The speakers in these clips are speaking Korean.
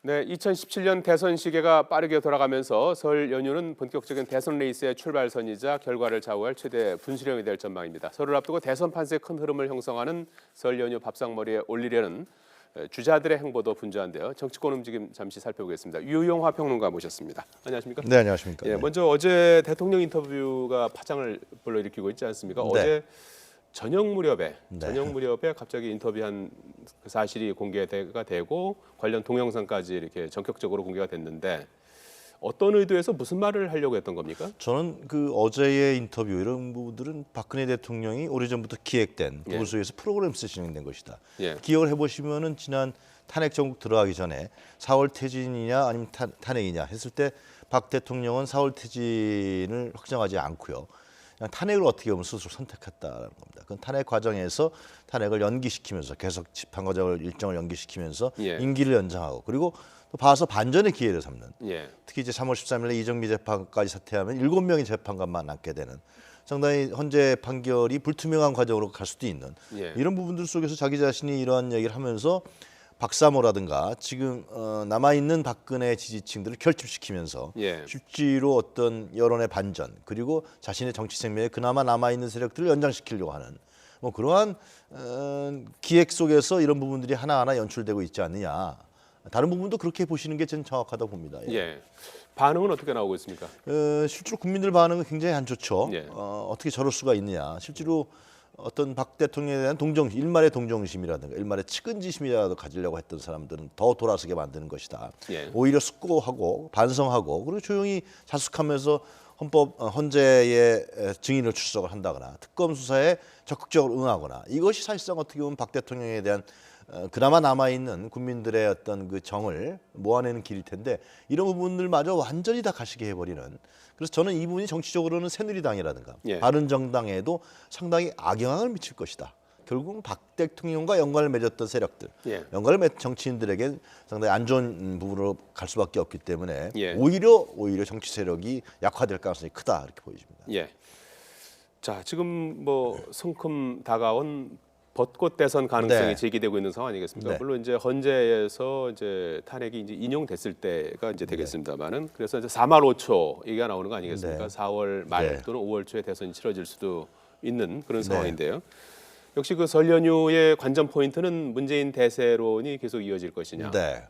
네, 2017년 대선 시계가 빠르게 돌아가면서 설 연휴는 본격적인 대선 레이스의 출발선이자 결과를 좌우할 최대 분수령이 될 전망입니다. 설을 앞두고 대선 판세의 큰 흐름을 형성하는 설 연휴 밥상머리에 올리려는 주자들의 행보도 분주한데요. 정치권 움직임 잠시 살펴보겠습니다. 유용화 평론가 모셨습니다. 안녕하십니까? 네, 안녕하십니까? 예, 먼저 어제 대통령 인터뷰가 파장을 불러일으키고 있지 않습니까? 네. 어제 저녁 무렵에 갑자기 인터뷰한 그 사실이 공개가 되고 관련 동영상까지 이렇게 전격적으로 공개가 됐는데 어떤 의도에서 무슨 말을 하려고 했던 겁니까? 저는 그 어제의 인터뷰 이런 부분들은 박근혜 대통령이 오래전부터 기획된 보수에서 프로그램에서 진행된 것이다. 예. 기억을 해보시면은 지난 탄핵 정국 들어가기 전에 4월 퇴진이냐 아니면 탄핵이냐 했을 때 박 대통령은 4월 퇴진을 확정하지 않고요. 그냥 탄핵을 어떻게 보면 스스로 선택했다는 겁니다. 그 탄핵 과정에서 탄핵을 연기시키면서 계속 집행 과정을 일정을 연기시키면서 예. 임기를 연장하고 그리고 또 봐서 반전의 기회를 삼는. 예. 특히 이제 3월 13일에 이정미 재판까지 사퇴하면 7명의 재판관만 남게 되는 상당히 헌재 판결이 불투명한 과정으로 갈 수도 있는 예. 이런 부분들 속에서 자기 자신이 이러한 얘기를 하면서 박사모라든가 지금 남아있는 박근혜 지지층들을 결집시키면서 예. 실제로 어떤 여론의 반전 그리고 자신의 정치 생명에 그나마 남아있는 세력들을 연장시키려고 하는 뭐 그러한 기획 속에서 이런 부분들이 하나하나 연출되고 있지 않느냐. 다른 부분도 그렇게 보시는 게 전 정확하다고 봅니다. 예. 예. 반응은 어떻게 나오고 있습니까? 실제로 국민들 반응은 굉장히 안 좋죠. 예. 어떻게 저럴 수가 있느냐. 실제로 어떤 박 대통령에 대한 일말의 동정심이라든가 일말의 측은지심이라도 가지려고 했던 사람들은 더 돌아서게 만드는 것이다. 예. 오히려 숙고하고 반성하고 그리고 조용히 자숙하면서 헌재의 증인을 출석을 한다거나 특검 수사에 적극적으로 응하거나 이것이 사실상 어떻게 보면 박 대통령에 대한 그나마 남아있는 국민들의 어떤 그 정을 모아내는 길일 텐데 이런 부분들마저 완전히 다 가시게 해버리는 그래서 저는 이 부분이 정치적으로는 새누리당이라든가 예. 바른정당에도 상당히 악영향을 미칠 것이다. 결국은 박 대통령과 연관을 맺었던 세력들, 예. 연관을 맺은 정치인들에게 상당히 안 좋은 부분으로 갈 수밖에 없기 때문에 예. 오히려 정치 세력이 약화될 가능성이 크다 이렇게 보여집니다. 예. 자, 지금 뭐 성큼 다가온 벚꽃 대선 가능성이 네. 제기되고 있는 상황 아니겠습니까? 네. 물론 이제 헌재에서 이제 탄핵이 이제 인용됐을 때가 이제 되겠습니다만은 그래서 이제 4말 5초 얘기가 나오는 거 아니겠습니까? 네. 4월 말 네. 또는 5월 초에 대선이 치러질 수도 있는 그런 네. 상황인데요. 역시 그 설 연휴의 관전 포인트는 문재인 대세론이 계속 이어질 것이냐, 네.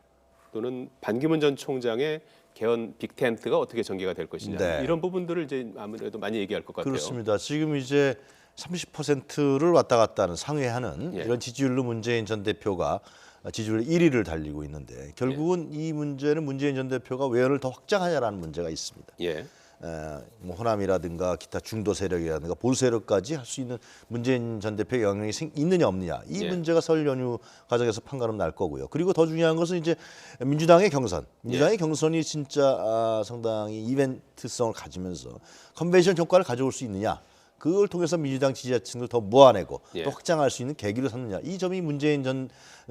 또는 반기문 전 총장의 개헌 빅텐트가 어떻게 전개가 될 것이냐 네. 이런 부분들을 이제 아무래도 많이 얘기할 것 같아요. 그렇습니다. 지금 이제 30%를 왔다 갔다 하는 상회하는 예. 이런 지지율로 문재인 전 대표가 지지율 1위를 달리고 있는데 결국은 이 문제는 문재인 전 대표가 외연을 더 확장하냐라는 문제가 있습니다. 예. 뭐 호남이라든가 기타 중도 세력이라든가 보수 세력까지 할 수 있는 문재인 전 대표의 영향이 있느냐 없느냐 이 예. 문제가 설 연휴 과정에서 판가름 날 거고요. 그리고 더 중요한 것은 이제 민주당의 경선이 진짜 상당히 이벤트성을 가지면서 컨벤션 효과를 가져올 수 있느냐. 그걸 통해서 민주당 지지자층을 더 모아내고 예. 또 확장할 수 있는 계기로 삼느냐. 이 점이 문재인 전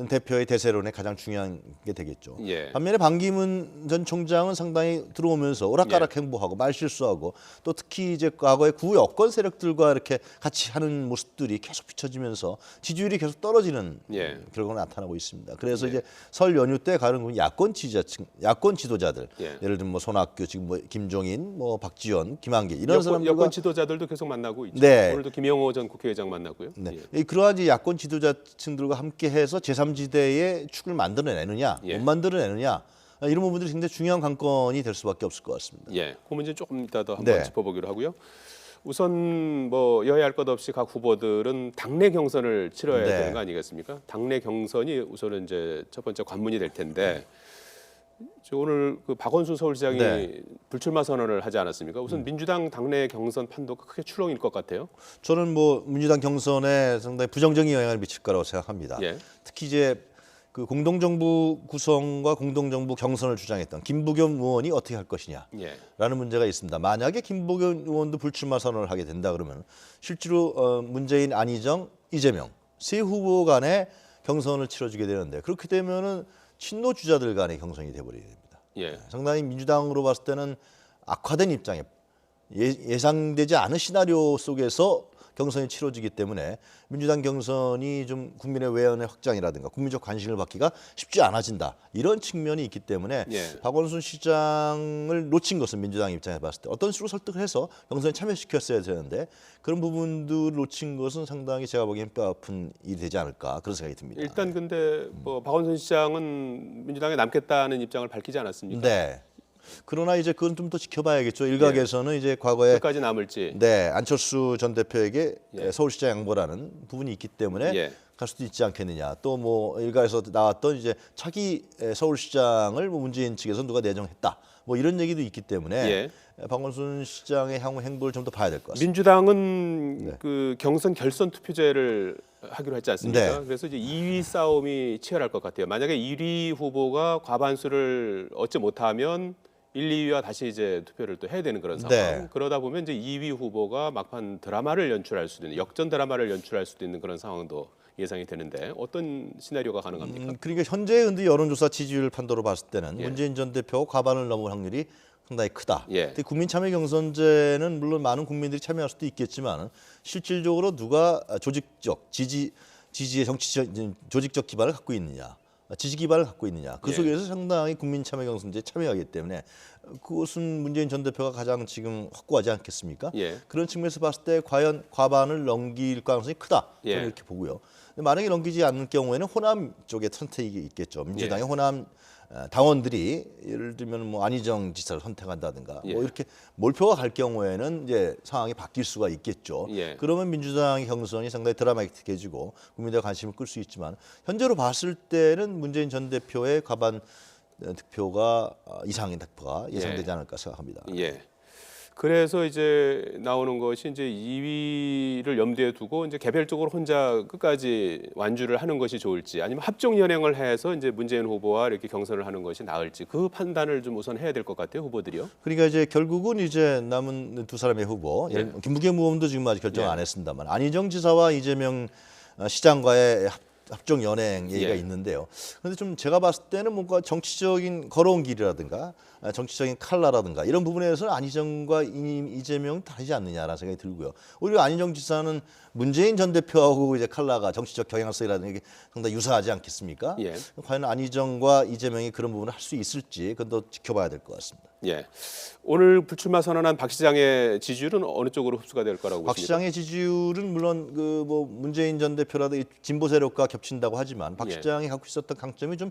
대표의 대세론에 가장 중요한 게 되겠죠. 예. 반면에 반기문 전 총장은 상당히 들어오면서 오락가락 행보하고 말실수하고 또 특히 이제 과거의 구여권 세력들과 이렇게 같이 하는 모습들이 계속 비춰지면서 지지율이 계속 떨어지는 예. 결과가 나타나고 있습니다. 그래서 이제 설 연휴 때 가는 야권 지지자층, 야권 지도자들, 예. 예를 들면 뭐 손학규, 지금 뭐 김종인, 뭐 박지원, 김한길 이런 사람들과 여권 지도자들도 계속 만나고 있죠. 네. 오늘도 김영호 전 국회의장 만나고요. 네. 예. 그러한 이제 야권 지도자층들과 함께해서 제3지대의 축을 만들어내느냐, 예. 못 만들어내느냐 이런 부분들이 굉장히 중요한 관건이 될 수밖에 없을 것 같습니다. 예, 그 문제 조금 이따 더 한번 네. 짚어보기로 하고요. 우선 뭐 여야할 것 없이 각 후보들은 당내 경선을 치러야 네. 되는 거 아니겠습니까? 당내 경선이 우선은 이제 첫 번째 관문이 될 텐데 오늘 그 박원순 서울시장이 네. 불출마 선언을 하지 않았습니까? 우선 민주당 당내 경선 판도가 크게 출렁일 것 같아요. 저는 뭐 민주당 경선에 상당히 부정적인 영향을 미칠 거라고 생각합니다. 예. 특히 이제 그 공동정부 구성과 공동정부 경선을 주장했던 김부겸 의원이 어떻게 할 것이냐라는 예. 문제가 있습니다. 만약에 김부겸 의원도 불출마 선언을 하게 된다 그러면 실제로 문재인, 안희정, 이재명 세 후보 간의 경선을 치러주게 되는데 그렇게 되면은 친노 주자들 간의 경선이 돼버리게 됩니다. 예. 상당히 민주당으로 봤을 때는 악화된 입장에 예상되지 않은 시나리오 속에서 경선이 치러지기 때문에 민주당 경선이 좀 국민의 외연의 확장이라든가 국민적 관심을 받기가 쉽지 않아진다. 이런 측면이 있기 때문에 예. 박원순 시장을 놓친 것은 민주당 입장에 봤을 때 어떤 식으로 설득을 해서 경선에 참여시켰어야 되는데 그런 부분들을 놓친 것은 상당히 제가 보기엔 뼈아픈 일이 되지 않을까 그런 생각이 듭니다. 일단 근데 뭐 박원순 시장은 민주당에 남겠다는 입장을 밝히지 않았습니까? 네. 그러나 이제 그건 좀 더 지켜봐야겠죠. 일각에서는 이제 과거에 끝까지 남을지. 네, 안철수 전 대표에게 예. 서울시장 양보라는 부분이 있기 때문에 예. 갈 수도 있지 않겠느냐. 또 뭐 일각에서 나왔던 이제 차기 서울시장을 뭐 문재인 측에서 누가 내정했다. 뭐 이런 얘기도 있기 때문에 예. 박원순 시장의 향후 행보를 좀 더 봐야 될 것 같습니다. 민주당은 네. 그 경선 결선 투표제를 하기로 했지 않습니까? 네. 그래서 이제 2위 싸움이 치열할 것 같아요. 만약에 1위 후보가 과반수를 얻지 못하면 1, 2위와 다시 이제 투표를 또 해야 되는 그런 상황. 네. 그러다 보면 이제 2위 후보가 막판 드라마를 연출할 수도 있는 역전 드라마를 연출할 수도 있는 그런 상황도 예상이 되는데 어떤 시나리오가 가능합니까? 그러니까 현재 근데 여론조사 지지율 판도로 봤을 때는 예. 문재인 전 대표가 과반을 넘을 확률이 상당히 크다. 예. 근데 국민참여경선제는 물론 많은 국민들이 참여할 수도 있겠지만 실질적으로 누가 조직적 지지의 정치적 조직적 기반을 갖고 있느냐, 지지 기반을 갖고 있느냐. 그 예. 속에서 상당히 국민참여경선제에 참여하기 때문에 그것은 문재인 전 대표가 가장 지금 확고하지 않겠습니까? 예. 그런 측면에서 봤을 때 과연 과반을 넘길 가능성이 크다. 저는 예. 이렇게 보고요. 근데 만약에 넘기지 않는 경우에는 호남 쪽의 선택이 있겠죠. 민주당의 예. 호남 당원들이 예를 들면 뭐 안희정 지사를 선택한다든가 예. 뭐 이렇게 몰표가 갈 경우에는 이제 상황이 바뀔 수가 있겠죠. 예. 그러면 민주당의 경선이 상당히 드라마틱해지고 국민들의 관심을 끌 수 있지만 현재로 봤을 때는 문재인 전 대표의 과반 득표가 이상의 득표가 예상되지 않을까 생각합니다. 예. 그래서 이제 나오는 것이 이제 2위를 염두에 두고 이제 개별적으로 혼자 끝까지 완주를 하는 것이 좋을지 아니면 합종 연행을 해서 이제 문재인 후보와 이렇게 경선을 하는 것이 나을지 그 판단을 좀 우선 해야 될 것 같아요, 후보들이요. 그러니까 이제 결국은 이제 남은 두 사람의 후보, 예. 김부겸 의원도 지금 아직 결정 예. 안 했습니다만 안희정 지사와 이재명 시장과의 합종 연행 얘기가 예. 있는데요. 그런데 좀 제가 봤을 때는 뭔가 정치적인 걸어온 길이라든가 정치적인 칼라라든가 이런 부분에서는 안희정과 이재명 다르지 않느냐라는 생각이 들고요. 오히려 안희정 지사는 문재인 전 대표하고 이제 칼라가 정치적 경향성이라는 게 상당히 유사하지 않겠습니까? 예. 과연 안희정과 이재명이 그런 부분을 할 수 있을지 그건 더 지켜봐야 될 것 같습니다. 예. 오늘 불출마 선언한 박 시장의 지지율은 어느 쪽으로 흡수가 될 거라고 박 보십니까? 시장의 지지율은 물론 그 뭐 문재인 전 대표라도 진보 세력과 겹친다고 하지만 박 예. 시장이 갖고 있었던 강점이 좀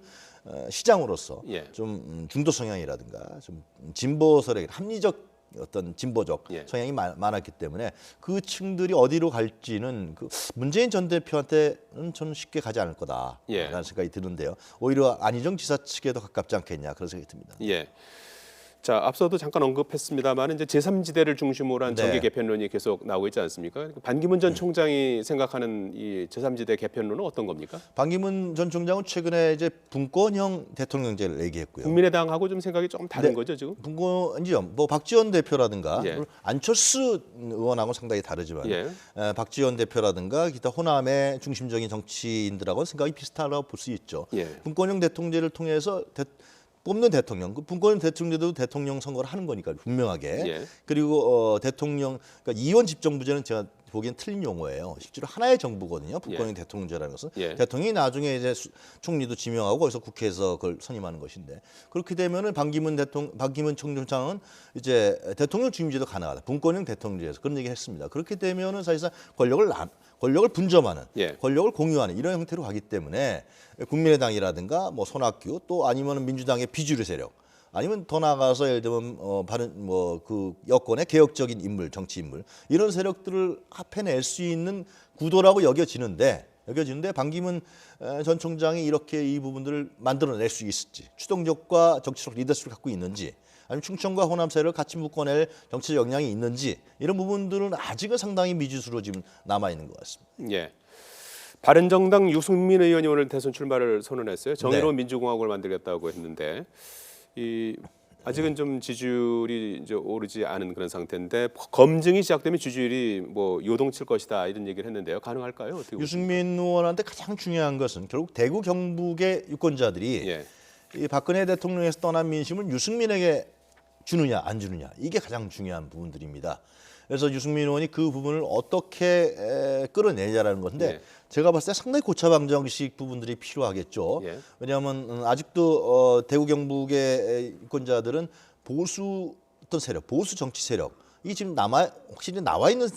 시장으로서 예. 좀 중도 성향이라든가 좀 진보 세력 합리적 어떤 진보적 예. 성향이 많았기 때문에 그 층들이 어디로 갈지는 그 문재인 전 대표한테는 저는 쉽게 가지 않을 거다라는 예. 생각이 드는데요. 오히려 안희정 지사 측에도 가깝지 않겠냐 그런 생각이 듭니다. 예. 자, 앞서도 잠깐 언급했습니다만 이제 제3지대를 중심으로 한 네. 정계 개편론이 계속 나오고 있지 않습니까? 반기문 전 총장이 생각하는 이 제3지대 개편론은 어떤 겁니까? 반기문 전 총장은 최근에 이제 분권형 대통령제를 얘기했고요. 국민의당하고 좀 생각이 조금 다른 네. 거죠, 지금? 분권이죠. 뭐 박지원 대표라든가 예. 물론 안철수 의원하고 상당히 다르지만 예. 박지원 대표라든가 기타 호남의 중심적인 정치인들하고는 생각이 비슷하다고 볼 수 있죠. 예. 분권형 대통령제를 통해서 뽑는 대통령, 그 분권 대통령제도 대통령 선거를 하는 거니까 분명하게. 예. 그리고 대통령, 그러니까 이원 집정부제는 제가 보기엔 틀린 용어예요. 실제로 하나의 정부거든요. 분권형 대통령제라는 것은 예. 대통령이 나중에 이제 총리도 지명하고 거기서 국회에서 그걸 선임하는 것인데 그렇게 되면은 반기문 총장은 이제 대통령 주임제도 가능하다. 분권형 대통령제에서 그런 얘기를 했습니다. 그렇게 되면은 사실상 권력을 분점하는, 예. 권력을 공유하는 이런 형태로 가기 때문에 국민의당이라든가 뭐 손학규 또 아니면 민주당의 비주류 세력 아니면 더 나아가서 예를 들면 바른 뭐 그 여권의 개혁적인 인물, 정치 인물 이런 세력들을 합해낼 수 있는 구도라고 여겨지는데 반기문 전 총장이 이렇게 이 부분들을 만들어낼 수 있을지 추동력과 정치적 리더십을 갖고 있는지 아니면 충청과 호남 세력을 같이 묶어낼 정치적 역량이 있는지 이런 부분들은 아직은 상당히 미지수로 지금 남아 있는 것 같습니다. 예. 바른정당 유승민 의원이 오늘 대선 출마를 선언했어요. 정의로운 네. 민주공화국을 만들겠다고 했는데 이 아직은 좀 지지율이 이제 오르지 않은 그런 상태인데 검증이 시작되면 지지율이 뭐 요동칠 것이다 이런 얘기를 했는데요. 가능할까요? 어떻게 유승민 의원한테 가장 중요한 것은 결국 대구 경북의 유권자들이 예. 이 박근혜 대통령에서 떠난 민심을 유승민에게 주느냐 안 주느냐 이게 가장 중요한 부분들입니다. 그래서 유승민 의원이 그 부분을 어떻게 끌어내냐라는 건데 예. 제가 봤을 때 상당히 고차방정식 부분들이 필요하겠죠. 예. 왜냐하면 아직도 대구 경북의 유권자들은 보수 어떤 세력, 보수 정치 세력 이 지금 확실히 나와 있는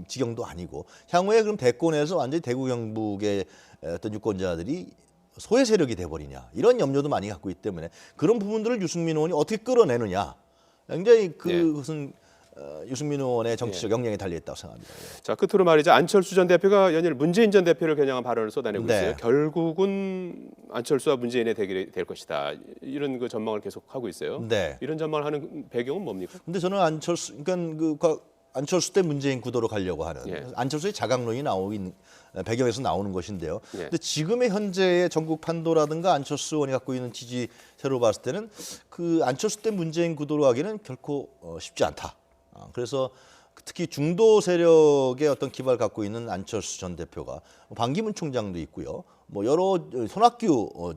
지경도 아니고 향후에 그럼 대권에서 완전히 대구 경북의 어떤 유권자들이 소외 세력이 돼버리냐 이런 염려도 많이 갖고 있기 때문에 그런 부분들을 유승민 의원이 어떻게 끌어내느냐 굉장히 그것은 유승민 의원의 정치적 역량에 달려있다고 생각합니다. 예. 자, 끝으로 말이죠. 안철수 전 대표가 연일 문재인 전 대표를 겨냥한 발언을 쏟아내고 네. 있어요. 결국은 안철수와 문재인의 대결이 될 것이다. 이런 그 전망을 계속 하고 있어요. 네. 이런 전망을 하는 배경은 뭡니까? 근데 저는 안철수 때 문재인 구도로 가려고 하는 예. 안철수의 자각론이 나오긴 배경에서 나오는 것인데요. 예. 근데 지금의 현재의 전국 판도라든가 안철수 의원이 갖고 있는 지지세로 봤을 때는 그 안철수 때 문재인 구도로 가기는 결코 쉽지 않다. 그래서 특히 중도 세력의 어떤 기반을 갖고 있는 안철수 전 대표가 반기문 총장도 있고요. 뭐 여러 손학규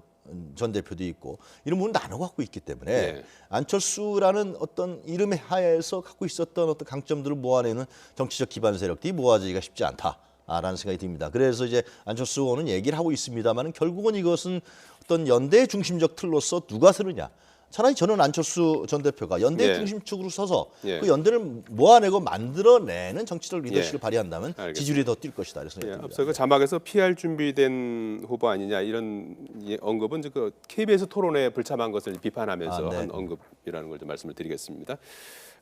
전 대표도 있고 이런 분을 나눠 갖고 있기 때문에 예. 안철수라는 어떤 이름의 하에서 갖고 있었던 어떤 강점들을 모아내는 정치적 기반 세력들이 모아지기가 쉽지 않다라는 생각이 듭니다. 그래서 이제 안철수 의원은 얘기를 하고 있습니다만 결국은 이것은 어떤 연대 중심적 틀로서 누가 서느냐. 차라리 저는 안철수 전 대표가 연대 예. 중심축으로 서서 예. 그 연대를 모아내고 만들어내는 정치적 리더십을 예. 발휘한다면 알겠습니다. 지지율이 더 뛸 것이다. 그래서 예, 앞서 그 자막에서 피할 준비된 후보 아니냐 이런 언급은 그 KBS 토론에 불참한 것을 비판하면서 네. 한 언급이라는 걸 좀 말씀을 드리겠습니다.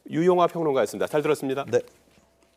유용화 평론가였습니다. 잘 들었습니다. 네.